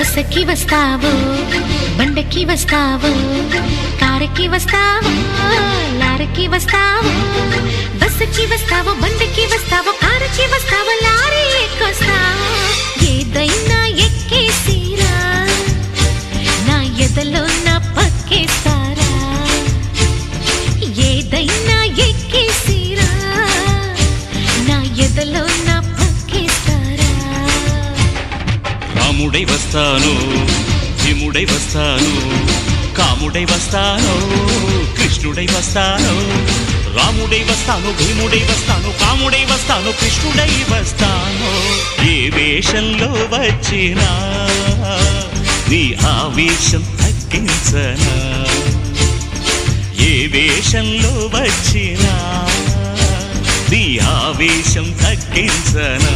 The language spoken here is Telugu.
బస్సుకి వస్తావో బండకి వస్తావో కారుకి వస్తావో లారీకి వస్తావో బస్సుకి వస్తావో బండకి వస్తావో కారుకి వస్తావో లారీ ఎక్కొస్తావో ఏదైనా ఎక్కేసిరా నా ఎదలో నా పక్కేస్తారా ఏదైనా ఎక్కేసిరా నా ఎదలో నా పక్కేస్తారా రాముడై వస్తాను భీముడై వస్తాను కాముడై వస్తాను కృష్ణుడై వస్తాను రాముడై వస్తాను భీముడై వస్తాను కాముడై వస్తాను కృష్ణుడై వస్తాను ఏ వేషంలో వచ్చినా నీ ఆవేశం తగ్గించనా ఏ వేషంలో వచ్చినా నీ ఆవేశం తగ్గించనా